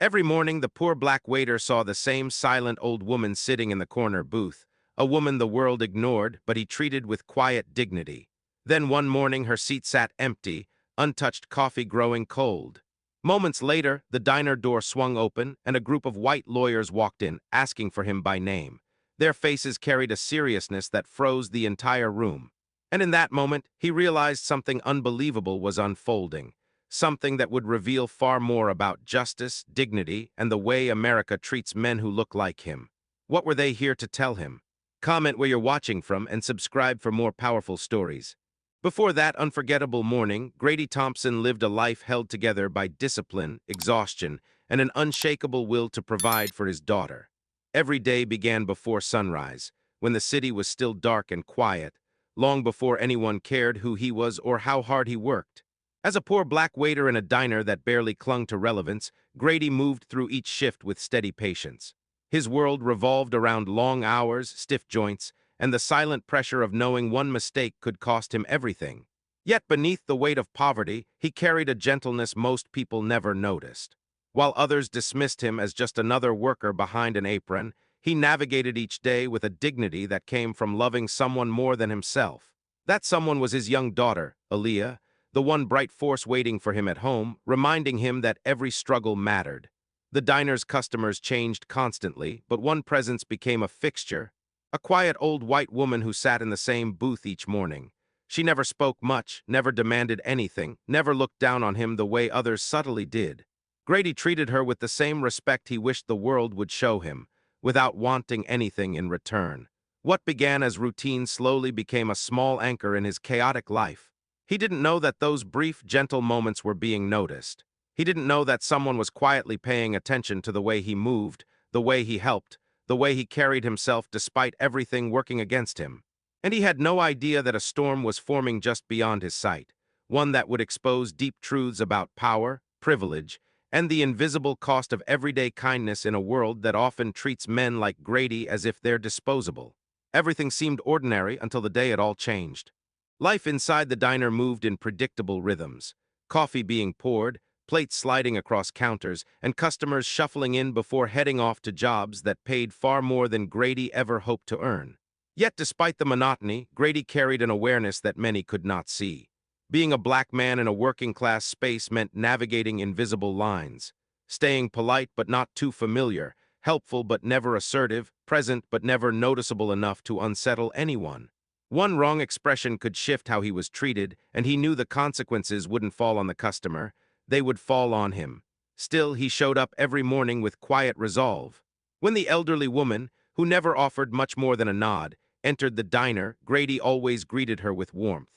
Every morning, the poor black waiter saw the same silent old woman sitting in the corner booth, a woman the world ignored, but he treated with quiet dignity. Then one morning, her seat sat empty, untouched coffee growing cold. Moments later, the diner door swung open, and a group of white lawyers walked in, asking for him by name. Their faces carried a seriousness that froze the entire room. And in that moment, he realized something unbelievable was unfolding. Something that would reveal far more about justice, dignity, and the way America treats men who look like him. What were they here to tell him? Comment where you're watching from and subscribe for more powerful stories. Before that unforgettable morning, Grady Thompson lived a life held together by discipline, exhaustion, and an unshakable will to provide for his daughter. Every day began before sunrise, when the city was still dark and quiet, long before anyone cared who he was or how hard he worked. As a poor black waiter in a diner that barely clung to relevance, Grady moved through each shift with steady patience. His world revolved around long hours, stiff joints, and the silent pressure of knowing one mistake could cost him everything. Yet beneath the weight of poverty, he carried a gentleness most people never noticed. While others dismissed him as just another worker behind an apron, he navigated each day with a dignity that came from loving someone more than himself. That someone was his young daughter, Aaliyah, the one bright force waiting for him at home, reminding him that every struggle mattered. The diner's customers changed constantly, but one presence became a fixture, a quiet old white woman who sat in the same booth each morning. She never spoke much, never demanded anything, never looked down on him the way others subtly did. Grady treated her with the same respect he wished the world would show him, without wanting anything in return. What began as routine slowly became a small anchor in his chaotic life. He didn't know that those brief, gentle moments were being noticed. He didn't know that someone was quietly paying attention to the way he moved, the way he helped, the way he carried himself despite everything working against him. And he had no idea that a storm was forming just beyond his sight, one that would expose deep truths about power, privilege, and the invisible cost of everyday kindness in a world that often treats men like Grady as if they're disposable. Everything seemed ordinary until the day it all changed. Life inside the diner moved in predictable rhythms, coffee being poured, plates sliding across counters, and customers shuffling in before heading off to jobs that paid far more than Grady ever hoped to earn. Yet despite the monotony, Grady carried an awareness that many could not see. Being a black man in a working-class space meant navigating invisible lines, staying polite but not too familiar, helpful but never assertive, present but never noticeable enough to unsettle anyone. One wrong expression could shift how he was treated, and he knew the consequences wouldn't fall on the customer, they would fall on him. Still, he showed up every morning with quiet resolve. When the elderly woman, who never offered much more than a nod, entered the diner, Grady always greeted her with warmth.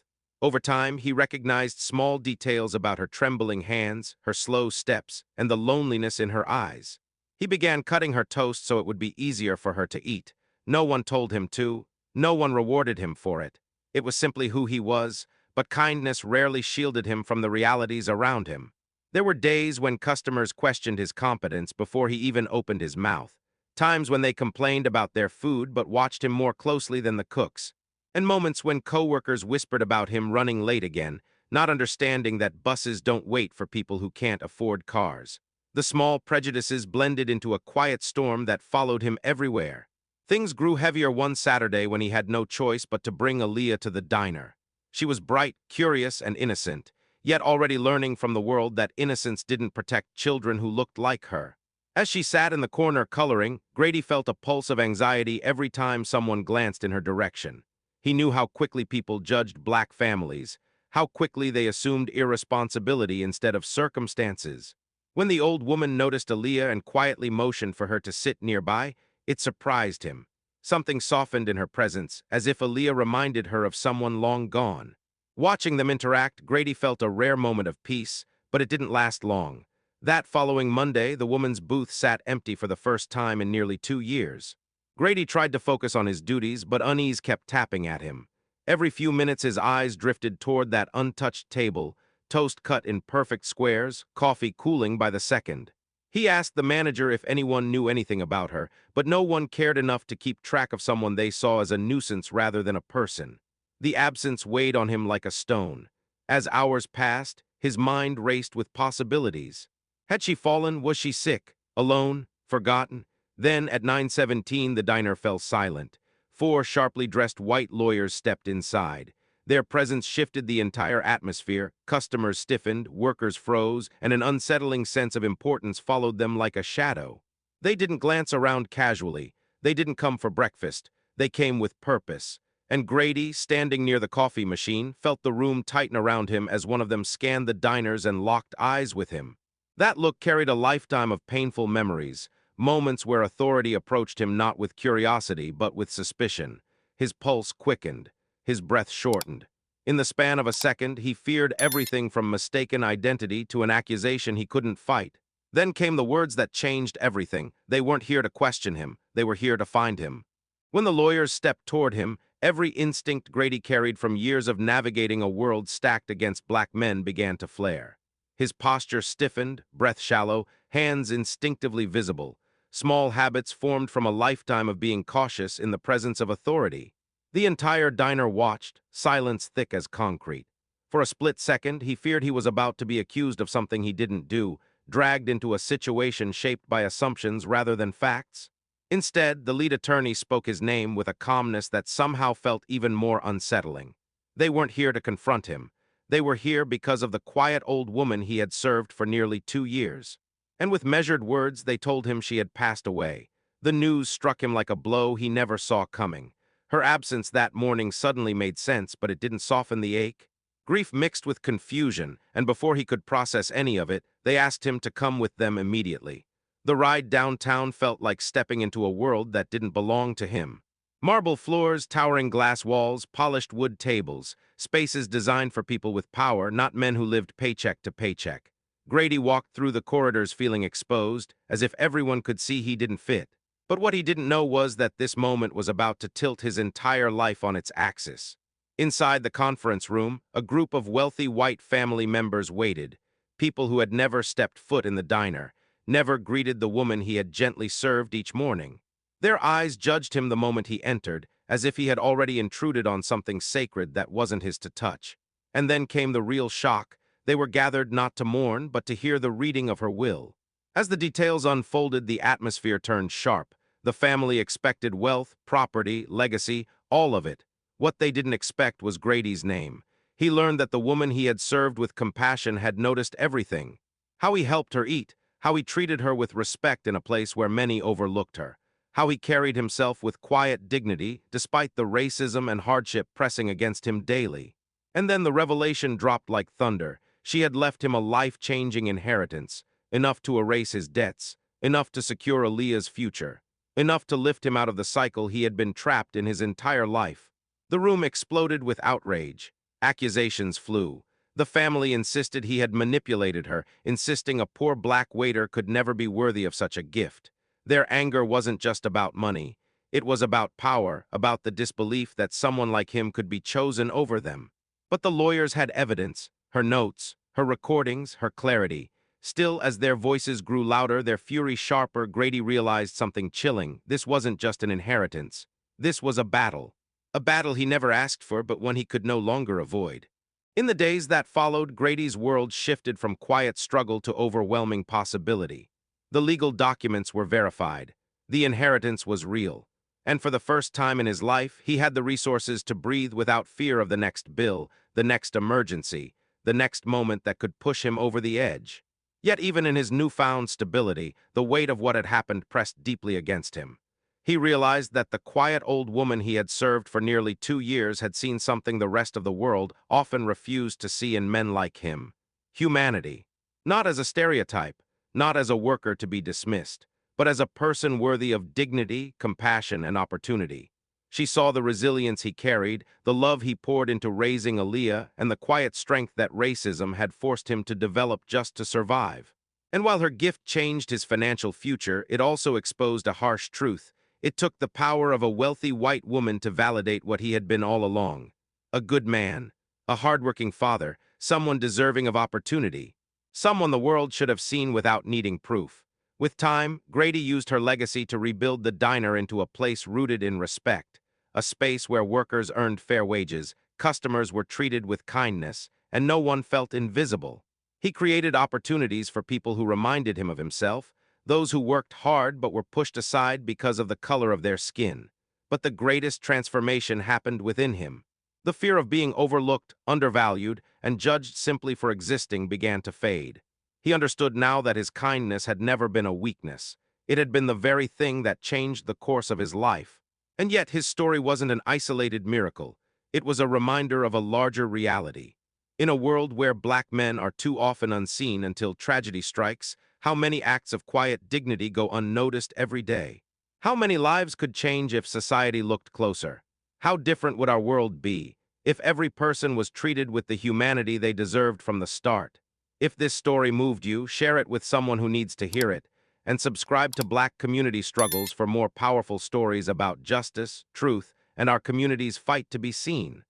Over time, he recognized small details about her trembling hands, her slow steps, and the loneliness in her eyes. He began cutting her toast so it would be easier for her to eat. No one told him to. No one rewarded him for it. It was simply who he was, but kindness rarely shielded him from the realities around him. There were days when customers questioned his competence before he even opened his mouth, times when they complained about their food but watched him more closely than the cooks, and moments when coworkers whispered about him running late again, not understanding that buses don't wait for people who can't afford cars. The small prejudices blended into a quiet storm that followed him everywhere. Things grew heavier one Saturday when he had no choice but to bring Aaliyah to the diner. She was bright, curious, and innocent, yet already learning from the world that innocence didn't protect children who looked like her. As she sat in the corner coloring, Grady felt a pulse of anxiety every time someone glanced in her direction. He knew how quickly people judged black families, how quickly they assumed irresponsibility instead of circumstances. When the old woman noticed Aaliyah and quietly motioned for her to sit nearby, it surprised him. Something softened in her presence, as if Aaliyah reminded her of someone long gone. Watching them interact, Grady felt a rare moment of peace, but it didn't last long. That following Monday, the woman's booth sat empty for the first time in nearly 2 years. Grady tried to focus on his duties, but unease kept tapping at him. Every few minutes his eyes drifted toward that untouched table, toast cut in perfect squares, coffee cooling by the second. He asked the manager if anyone knew anything about her, but no one cared enough to keep track of someone they saw as a nuisance rather than a person. The absence weighed on him like a stone. As hours passed, his mind raced with possibilities. Had she fallen? Was she sick? Alone, forgotten. Then, at 9:17, the diner fell silent. Four sharply dressed white lawyers stepped inside. Their presence shifted the entire atmosphere. Customers stiffened, workers froze, and an unsettling sense of importance followed them like a shadow. They didn't glance around casually. They didn't come for breakfast. They came with purpose. And Grady, standing near the coffee machine, felt the room tighten around him as one of them scanned the diners and locked eyes with him. That look carried a lifetime of painful memories, moments where authority approached him not with curiosity but with suspicion. His pulse quickened, his breath shortened. In the span of a second, he feared everything from mistaken identity to an accusation he couldn't fight. Then came the words that changed everything. They weren't here to question him, they were here to find him. When the lawyers stepped toward him, every instinct Grady carried from years of navigating a world stacked against black men began to flare. His posture stiffened, breath shallow, hands instinctively visible, small habits formed from a lifetime of being cautious in the presence of authority. The entire diner watched, silence thick as concrete. For a split second, he feared he was about to be accused of something he didn't do, dragged into a situation shaped by assumptions rather than facts. Instead, the lead attorney spoke his name with a calmness that somehow felt even more unsettling. They weren't here to confront him. They were here because of the quiet old woman he had served for nearly 2 years. And with measured words, they told him she had passed away. The news struck him like a blow he never saw coming. Her absence that morning suddenly made sense, but it didn't soften the ache. Grief mixed with confusion, and before he could process any of it, they asked him to come with them immediately. The ride downtown felt like stepping into a world that didn't belong to him. Marble floors, towering glass walls, polished wood tables, spaces designed for people with power, not men who lived paycheck to paycheck. Grady walked through the corridors feeling exposed, as if everyone could see he didn't fit. But what he didn't know was that this moment was about to tilt his entire life on its axis. Inside the conference room, a group of wealthy white family members waited, people who had never stepped foot in the diner, never greeted the woman he had gently served each morning. Their eyes judged him the moment he entered, as if he had already intruded on something sacred that wasn't his to touch. And then came the real shock. They were gathered not to mourn, but to hear the reading of her will. As the details unfolded, the atmosphere turned sharp. The family expected wealth, property, legacy, all of it. What they didn't expect was Grady's name. He learned that the woman he had served with compassion had noticed everything. How he helped her eat, how he treated her with respect in a place where many overlooked her, how he carried himself with quiet dignity despite the racism and hardship pressing against him daily. And then the revelation dropped like thunder. She had left him a life-changing inheritance, enough to erase his debts, enough to secure Aaliyah's future, enough to lift him out of the cycle he had been trapped in his entire life. The room exploded with outrage. Accusations flew. The family insisted he had manipulated her, insisting a poor black waiter could never be worthy of such a gift. Their anger wasn't just about money. It was about power, about the disbelief that someone like him could be chosen over them. But the lawyers had evidence, her notes, her recordings, her clarity. Still, as their voices grew louder, their fury sharper, Grady realized something chilling. This wasn't just an inheritance. This was a battle. A battle he never asked for, but one he could no longer avoid. In the days that followed, Grady's world shifted from quiet struggle to overwhelming possibility. The legal documents were verified. The inheritance was real. And for the first time in his life, he had the resources to breathe without fear of the next bill, the next emergency, the next moment that could push him over the edge. Yet even in his newfound stability, the weight of what had happened pressed deeply against him. He realized that the quiet old woman he had served for nearly 2 years had seen something the rest of the world often refused to see in men like him. Humanity. Not as a stereotype, not as a worker to be dismissed, but as a person worthy of dignity, compassion, and opportunity. She saw the resilience he carried, the love he poured into raising Aaliyah, and the quiet strength that racism had forced him to develop just to survive. And while her gift changed his financial future, it also exposed a harsh truth. It took the power of a wealthy white woman to validate what he had been all along. A good man, a hardworking father, someone deserving of opportunity, someone the world should have seen without needing proof. With time, Grady used her legacy to rebuild the diner into a place rooted in respect, a space where workers earned fair wages, customers were treated with kindness, and no one felt invisible. He created opportunities for people who reminded him of himself, those who worked hard but were pushed aside because of the color of their skin. But the greatest transformation happened within him. The fear of being overlooked, undervalued, and judged simply for existing began to fade. He understood now that his kindness had never been a weakness. It had been the very thing that changed the course of his life. And yet his story wasn't an isolated miracle. It was a reminder of a larger reality. In a world where black men are too often unseen until tragedy strikes, how many acts of quiet dignity go unnoticed every day? How many lives could change if society looked closer? How different would our world be if every person was treated with the humanity they deserved from the start? If this story moved you, share it with someone who needs to hear it, and subscribe to Black Community Struggles for more powerful stories about justice, truth, and our community's fight to be seen.